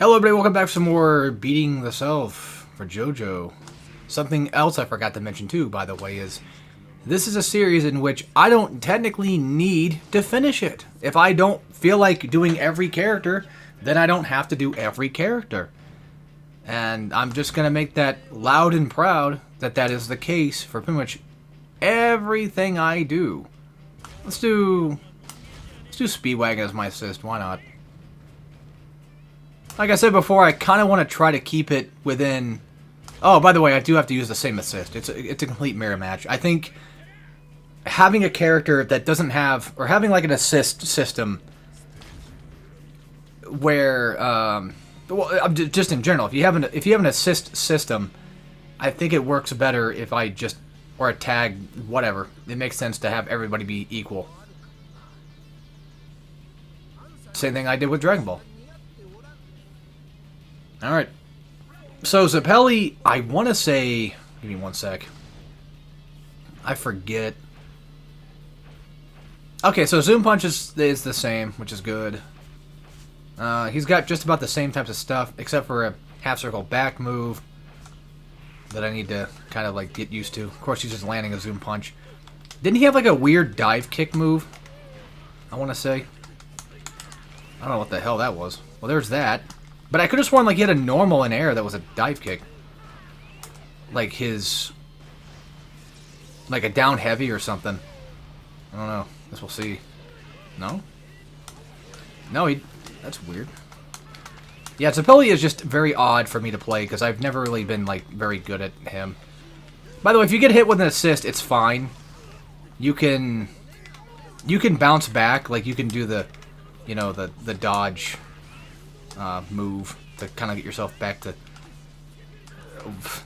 Hello everybody, welcome back for some more Beating the Self for JoJo. Something else I forgot to mention too, by the way, is this is a series in which I don't technically need to finish it. If I don't feel like doing every character, then I don't have to do every character. And I'm just going to make that loud and proud that that is the case for pretty much everything I do. Let's do Speedwagon as my assist, why not? Like I said before, I kind of want to try to keep it within... Oh, by the way, I do have to use the same assist. It's a complete mirror match. I think having a character that doesn't have... Or having like an assist system where... well, just in general, if you have an assist system, I think it works better if I just... Or a tag, whatever. It makes sense to have everybody be equal. Same thing I did with Dragon Ball. Alright. So, Zeppeli, I want to say... Give me one sec. I forget. Okay, so Zoom Punch is the same, which is good. He's got just about the same types of stuff, except for a half-circle back move that I need to kind of, like, get used to. Of course, he's just landing a Zoom Punch. Didn't he have, like, a weird dive kick move? I want to say. I don't know what the hell that was. Well, there's that. But I could have sworn like he had a normal in air that was a dive kick. Like his... Like a down heavy or something. I don't know. Guess we'll see. No? No, he... That's weird. Yeah, Zeppeli is just very odd for me to play because I've never really been like very good at him. By the way, if you get hit with an assist, it's fine. You can bounce back. Like you can do the... You know, the dodge... move to kind of get yourself back to...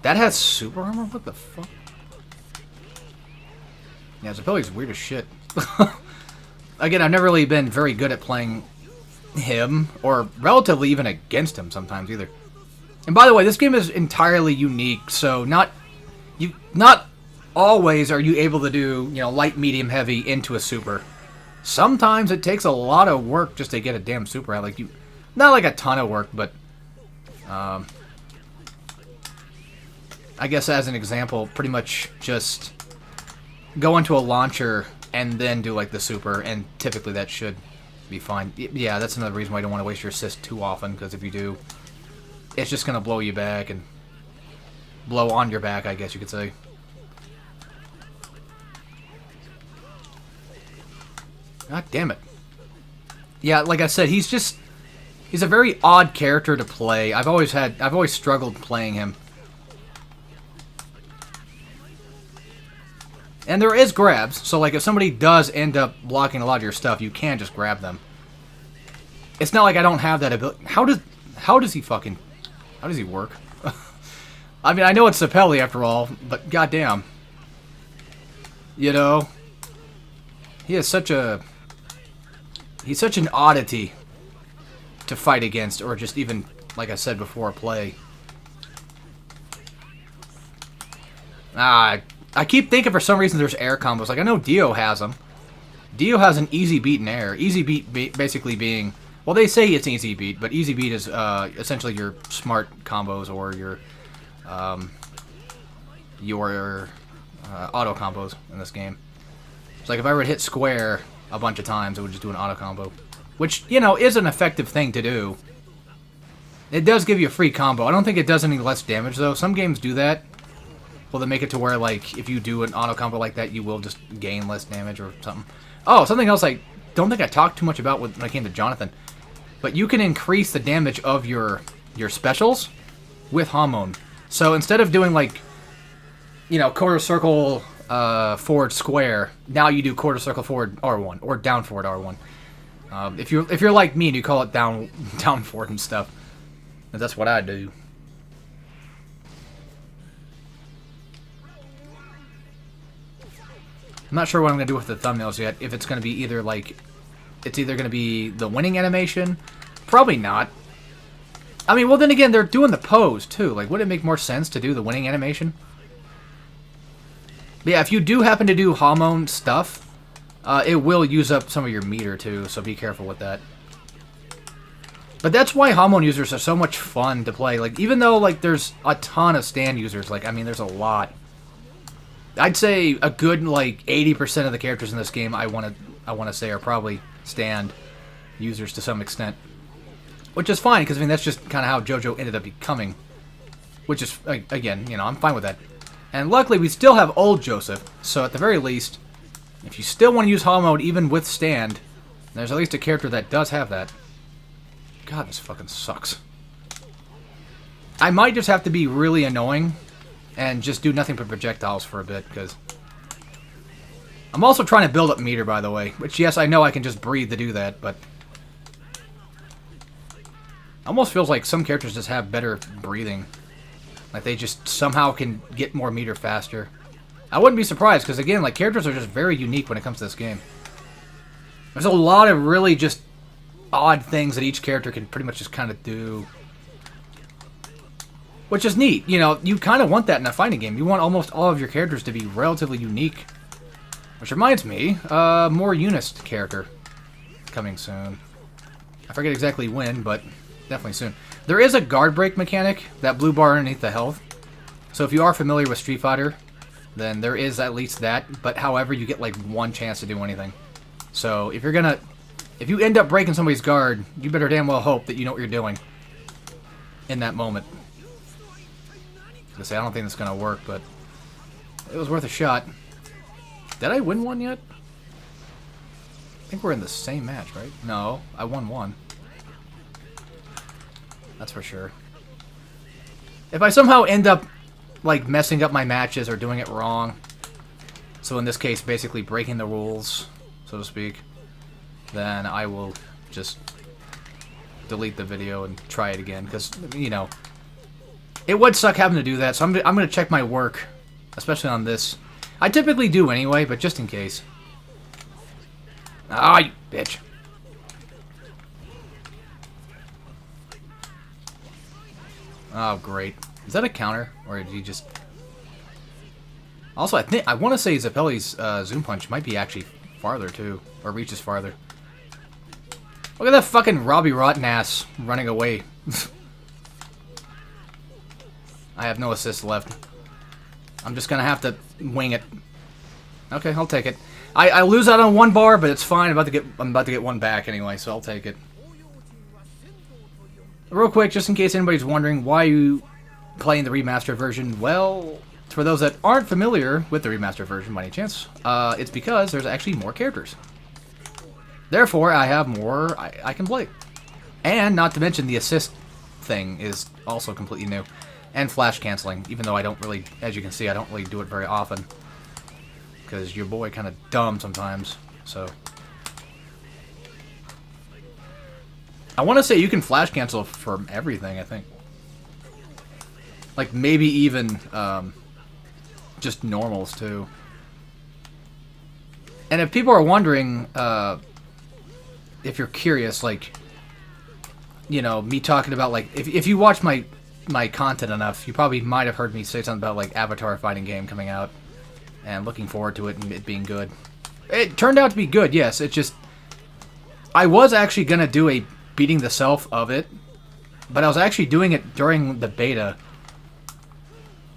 That has super armor? What the fuck? Yeah, Zeppeli's weird as shit. Again, I've never really been very good at playing him, or relatively even against him sometimes either. And by the way, this game is entirely unique, so not always are you able to do, you know, light, medium, heavy into a super. Sometimes it takes a lot of work just to get a damn super out. Like you... Not like a ton of work, but I guess as an example, pretty much just go into a launcher and then do like the super, and typically that should be fine. Yeah, that's another reason why you don't want to waste your assist too often, because if you do, it's just going to blow you back and blow on your back, I guess you could say. God damn it. Yeah, like I said, he's a very odd character to play. I've always struggled playing him. And there is grabs, so like if somebody does end up blocking a lot of your stuff, you can just grab them. It's not like I don't have that ability. How does he work? I mean, I know it's Zeppeli after all, but goddamn. You know, he's such an oddity to fight against, or just even, like I said before, play. I keep thinking for some reason there's air combos. Like, I know Dio has them. Dio has an easy beat in air. Easy beat basically being... Well, they say it's easy beat, but easy beat is essentially your smart combos or your auto combos in this game. It's like if I were to hit square a bunch of times, it would just do an auto combo. Which, you know, is an effective thing to do. It does give you a free combo. I don't think it does any less damage, though. Some games do that. Well, they make it to where, like, if you do an auto combo like that, you will just gain less damage or something. Oh, something else I don't think I talked too much about when I came to Jonathan. But you can increase the damage of your specials with Hormone. So instead of doing, like, you know, quarter circle forward square, now you do quarter circle forward R1 or down forward R1. If you're like me and you call it down forward and stuff, that's what I do. I'm not sure what I'm gonna do with the thumbnails yet. If it's gonna be either like, it's either gonna be the winning animation, probably not. I mean, well then again, they're doing the pose too. Like, would it make more sense to do the winning animation? But yeah, if you do happen to do hormone stuff, it will use up some of your meter too, so be careful with that. But that's why Hamon users are so much fun to play. Like, even though, like, there's a ton of stand users. Like, I mean, there's a lot. I'd say a good, like, 80% of the characters in this game I want to say are probably stand users to some extent. Which is fine, because, I mean, that's just kind of how JoJo ended up becoming. Which is, again, you know, I'm fine with that. And luckily, we still have old Joseph. So, at the very least, if you still want to use Hall mode, even with stand, there's at least a character that does have that. God, this fucking sucks. I might just have to be really annoying and just do nothing but projectiles for a bit, because I'm also trying to build up meter, by the way. Which, yes, I know I can just breathe to do that, but almost feels like some characters just have better breathing. Like, they just somehow can get more meter faster. I wouldn't be surprised, because, again, like, characters are just very unique when it comes to this game. There's a lot of really just odd things that each character can pretty much just kind of do. Which is neat. You know, you kind of want that in a fighting game. You want almost all of your characters to be relatively unique. Which reminds me, more Eunice character coming soon. I forget exactly when, but definitely soon. There is a guard break mechanic, that blue bar underneath the health. So if you are familiar with Street Fighter, then there is at least that. But however, you get like one chance to do anything. So if you end up breaking somebody's guard, you better damn well hope that you know what you're doing in that moment. I don't think it's gonna work, but it was worth a shot. Did I win one yet? I think we're in the same match, right? No, I won one. That's for sure. If I somehow end up like messing up my matches or doing it wrong, so in this case basically breaking the rules, so to speak, then I will just delete the video and try it again, because, you know, it would suck having to do that, so I'm going to check my work, especially on this. I typically do anyway, but just in case. Ah, you bitch. Oh, great. Is that a counter, or did he just... Also, I want to say Zeppeli's Zoom Punch might be actually farther, too, or reaches farther. Look at that fucking Robbie Rotten ass running away. I have no assist left. I'm just gonna have to wing it. Okay, I'll take it. I lose out on one bar, but it's fine. I'm about to get one back anyway, so I'll take it. Real quick, just in case anybody's wondering why you playing the remastered version, well, for those that aren't familiar with the remastered version by any chance, it's because there's actually more characters. Therefore, I have more I can play. And not to mention the assist thing is also completely new. And flash canceling, even though I don't really, as you can see, I don't really do it very often. Because your boy kind of dumb sometimes, so. I want to say you can flash cancel from everything, I think. Like, maybe even just normals, too. And if people are wondering, if you're curious, like, you know, me talking about, like, if you watch my content enough, you probably might have heard me say something about, like, Avatar fighting game coming out. And looking forward to it and it being good. It turned out to be good, yes. It just... I was actually going to do a beating the self of it. But I was actually doing it during the beta.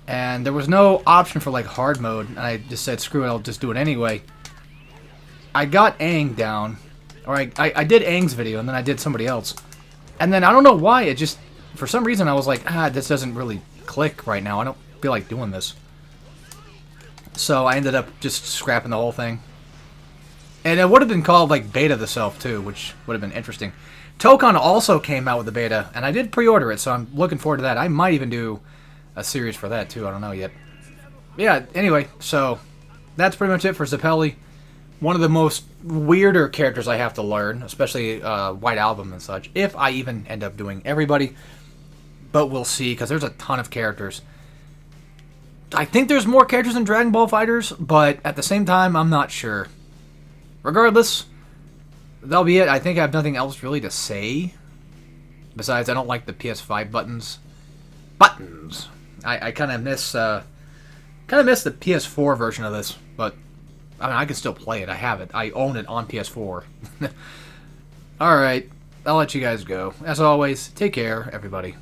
And there was no option for, like, hard mode. And I just said, screw it, I'll just do it anyway. I got Aang down. Or I did Aang's video, and then I did somebody else. And then I don't know why, it just... For some reason, I was like, this doesn't really click right now. I don't feel like doing this. So I ended up just scrapping the whole thing. And it would have been called, like, Beta the Self, too, which would have been interesting. Tokon also came out with the beta, and I did pre-order it, so I'm looking forward to that. I might even do a series for that, too. I don't know yet. Yeah, anyway, so that's pretty much it for Zeppeli. One of the most weirder characters I have to learn, especially White Album and such, if I even end up doing everybody. But we'll see, because there's a ton of characters. I think there's more characters than Dragon Ball Fighters, but at the same time, I'm not sure. Regardless, that'll be it. I think I have nothing else really to say. Besides, I don't like the PS5 buttons. Buttons! I kind of miss the PS4 version of this, but I mean, I can still play it. I have it. I own it on PS4. Alright. I'll let you guys go. As always, take care, everybody.